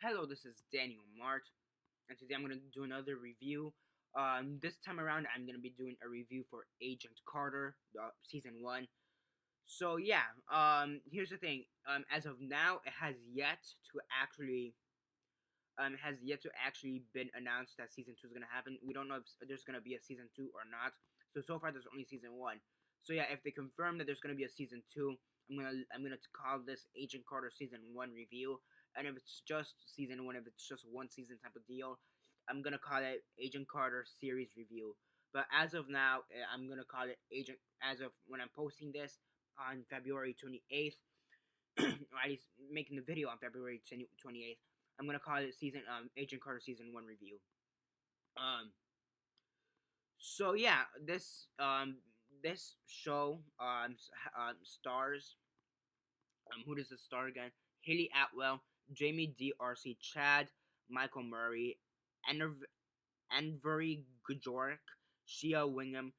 Hello, this is Daniel Mart, and today I'm going to do another review. This time around, I'm going to be doing a review for Agent Carter, season one. So yeah, here's the thing. As of now, it has yet to actually been announced that season two is going to happen. We don't know if there's going to be a season two or not. So far, there's only season one. So yeah, if they confirm that there's going to be a season two, I'm gonna call this Agent Carter season one review. And if it's just season one, if it's just one season type of deal, I'm gonna call it Agent Carter series review. But as of now, I'm gonna call it Agent. As of when I'm posting this on February 28th, or at least making the video on February 28th, I'm gonna call it season Agent Carter season one review. Um, so yeah, this show stars who does it star again? Haley Atwell, Jamie D.R.C. Chad, Michael Murray, Anvery Gujork, Shia Wingham,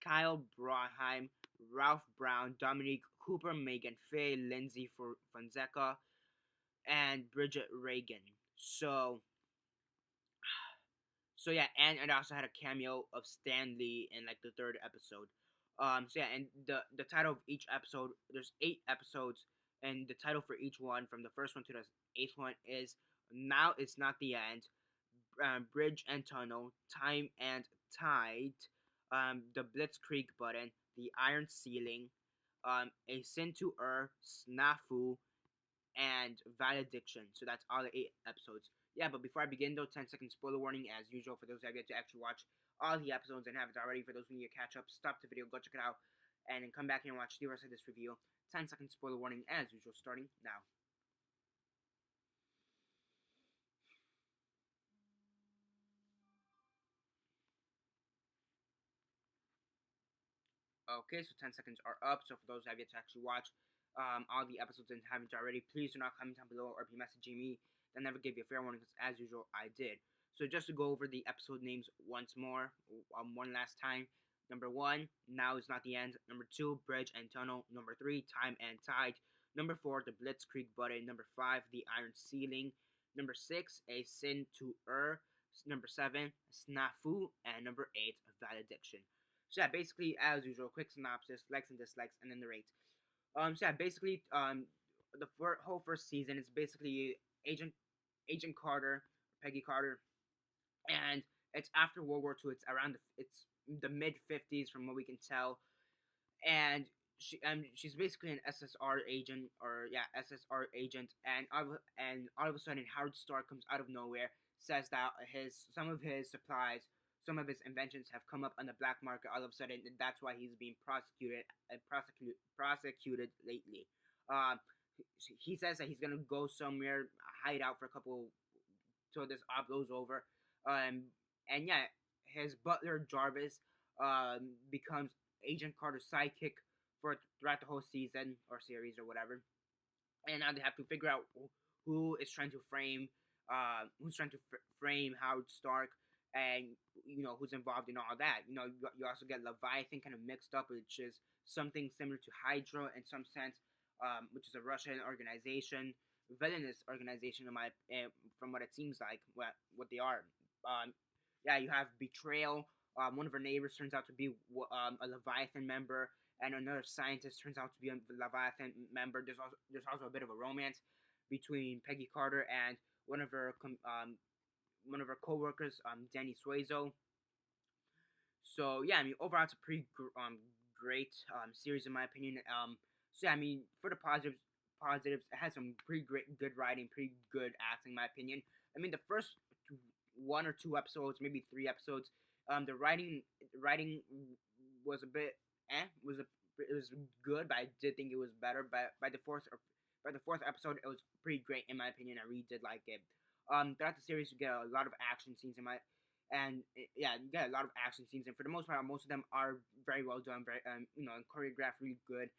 Kyle Braheim, Ralph Brown, Dominique Cooper, Megan Faye, Lindsay Fonseca, and Bridget Reagan. So yeah, and it also had a cameo of Stan Lee in like the third episode. So yeah, and the title of each episode, there's 8 episodes, and the title for each one, from the first one to the eighth one, is "Now It's Not the End," "Bridge and Tunnel," "Time and Tide," "The Blitzkrieg Button," "The Iron Ceiling," "A Sin to Err," "Snafu," and Valediction. So that's all the 8 episodes. Yeah, but before I begin though, 10-second spoiler warning as usual for those that have yet to actually watch all the episodes and have it already. For those who need to catch up, stop the video, go check it out, and then come back and watch the rest of this review. 10-second spoiler warning as usual, starting now. Okay, so 10 seconds are up. So for those that have yet to actually watch all the episodes and haven't already, please do not comment down below or be messaging me. They'll never give you a fair warning because, as usual, I did. So just to go over the episode names once more, one last time. Number 1, Now Is Not the End. Number 2, Bridge and Tunnel. Number 3, Time and Tide. Number 4, The Blitzkrieg Button. Number 5, The Iron Ceiling. Number 6, A Sin to Err. Number 7, Snafu. And number 8, Valediction. So yeah, basically as usual, quick synopsis, likes and dislikes, and then the rate. So yeah, basically, the whole first season is basically Agent Carter, Peggy Carter, and it's after World War II. It's the mid 50s from what we can tell, and she's basically an SSR agent, or yeah, SSR agent, and all of a sudden Howard Stark comes out of nowhere, says that some of his supplies, some of his inventions have come up on the black market all of a sudden, and that's why he's being prosecuted lately. Um, he says that he's gonna go somewhere, hide out for a couple till this op blows over. And yeah, his butler Jarvis becomes Agent Carter's sidekick for throughout the whole season or series or whatever. And now they have to figure out who is trying to frame Howard Stark, and who's involved in all that. You also get Leviathan kind of mixed up, which is something similar to Hydra in some sense, which is a Russian organization, villainous organization from what it seems like, what they are. Yeah, you have Betrayal. One of her neighbors turns out to be a Leviathan member, and another scientist turns out to be a Leviathan member. There's also a bit of a romance between Peggy Carter and one of her co-workers, Danny Suezo. So yeah, I mean overall it's a pretty great series in my opinion. So yeah, I mean for the positives, it has some pretty good writing, pretty good acting in my opinion. I mean the first 1 or 2 episodes, maybe 3 episodes, the writing was a bit it was good, but I did think it was better. But by the fourth episode, it was pretty great in my opinion. I really did like it. Throughout the series, you get a lot of action scenes yeah, you get a lot of action scenes, and for the most part, most of them are very well done, very and choreographed really good.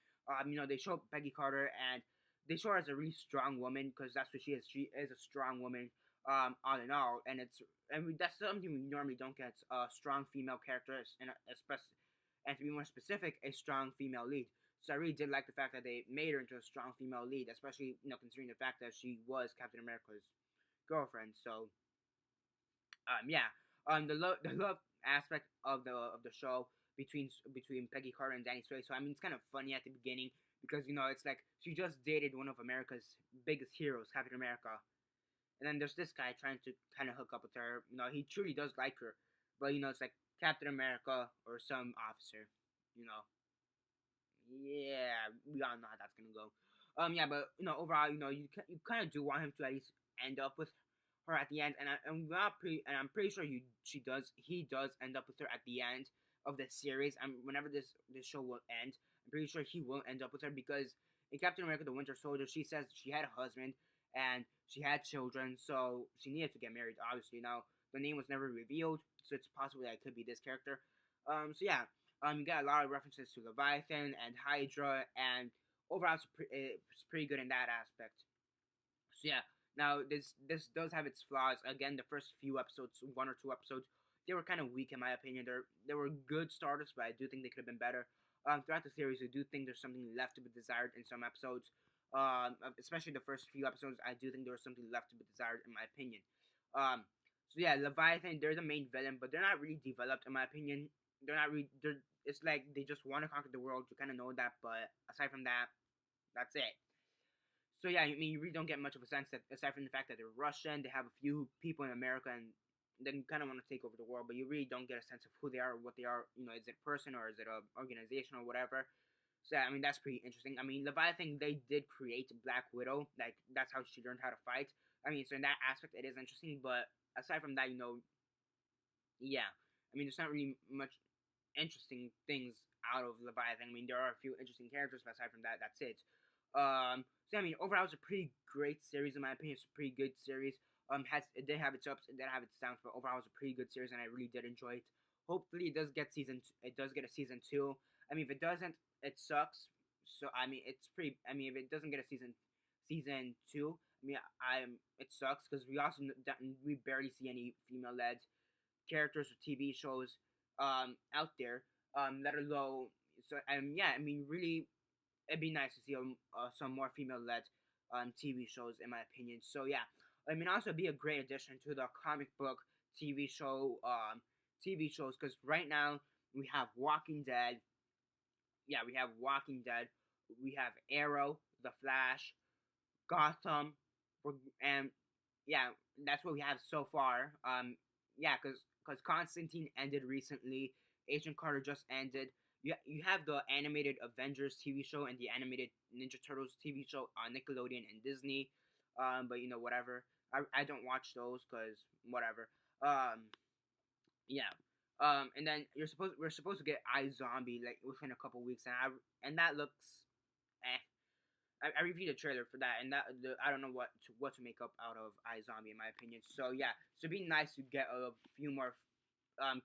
They show Peggy Carter, and they show her as a really strong woman, because that's what she is. She is a strong woman, all in all, and that's something we normally don't get. Strong female characters, and to be more specific, a strong female lead. So I really did like the fact that they made her into a strong female lead, especially considering the fact that she was Captain America's girlfriend. So yeah, the love aspect of the show between Peggy Carter and Danny Sway. So I mean, it's kind of funny at the beginning because it's like she just dated one of America's biggest heroes, Captain America, and then there's this guy trying to kind of hook up with her. He truly does like her, but it's like Captain America or some officer. You know, yeah, we all know how that's gonna go. Yeah, but overall, you kind of do want him to at least end up with her at the end, and I'm pretty sure he does end up with her at the end of the series. Whenever this show will end, I'm pretty sure he will end up with her because in Captain America: The Winter Soldier, she says she had a husband and she had children, so she needed to get married. Obviously, now the name was never revealed, so it's possible that it could be this character. So yeah, you got a lot of references to Leviathan and Hydra, and overall it's pretty good in that aspect. So yeah, now this does have its flaws. Again, the first few episodes, one or two episodes, they were kind of weak in my opinion. They were good starters, but I do think they could have been better. Throughout the series, I do think there's something left to be desired in some episodes. Especially the first few episodes, I do think there was something left to be desired in my opinion. So yeah, Leviathan, they're the main villain, but they're not really developed in my opinion. They're not really. It's like they just want to conquer the world. You kind of know that, but aside from that, that's it. So yeah, I mean, you really don't get much of a sense that aside from the fact that they're Russian, they have a few people in America, and then kind of want to take over the world, but you really don't get a sense of who they are or what they are. Is it a person or is it a organization or whatever? So yeah, I mean, that's pretty interesting. I mean, Leviathan, they did create Black Widow. Like that's how she learned how to fight. I mean, so in that aspect, it is interesting. But aside from that, yeah, I mean, there's not really much interesting things out of Leviathan. I mean, there are a few interesting characters, but aside from that, that's it. So I mean, overall, it's a pretty great series in my opinion. It's a pretty good series. It did have its ups, it did have its downs, but overall, it's a pretty good series, and I really did enjoy it. Hopefully, it does get a season two. I mean, if it doesn't, it sucks. So I mean, it's pretty. I mean, if it doesn't get a season two, I mean, it sucks because we barely see any female led characters or TV shows out there. Let alone yeah, I mean, really, it'd be nice to see some more female led TV shows in my opinion. So yeah, I mean, also be a great addition to the comic book TV show TV shows because right now we have Walking Dead. Yeah, we have Walking Dead. We have Arrow, The Flash, Gotham, and yeah, that's what we have so far. Yeah, because Constantine ended recently. Agent Carter just ended. You have the animated Avengers TV show and the animated Ninja Turtles TV show on Nickelodeon and Disney. But whatever. I don't watch those because whatever. Yeah. And then we're supposed to get iZombie like within a couple weeks, and that looks eh. I reviewed a trailer for that, and I don't know what to make up out of iZombie in my opinion. So yeah, so it'd be nice to get a few more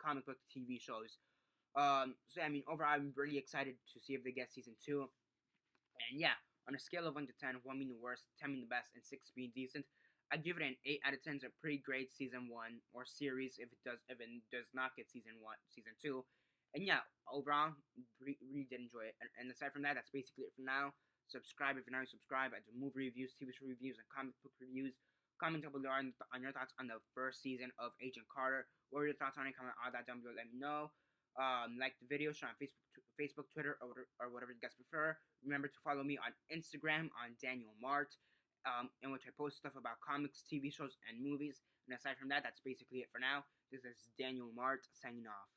comic book TV shows. So I mean, overall, I'm really excited to see if they get season two. And yeah, on a scale of 1 to 10, 1 being the worst, 10 being the best, and 6 being decent, I give it an 8 out of 10. It's a pretty great season one or series if it does not get season two. And yeah, overall, really did enjoy it. And aside from that, that's basically it for now. Subscribe if you're not subscribed. I do movie reviews, TV show reviews, and comic book reviews. Comment down below on your thoughts on the first season of Agent Carter. What were your thoughts on it? Comment all that down below. Let me know. Like the video, share on Facebook, Twitter, or whatever you guys prefer. Remember to follow me on Instagram on Daniel Mart, in which I post stuff about comics, TV shows, and movies. And aside from that, that's basically it for now. This is Daniel Mart signing off.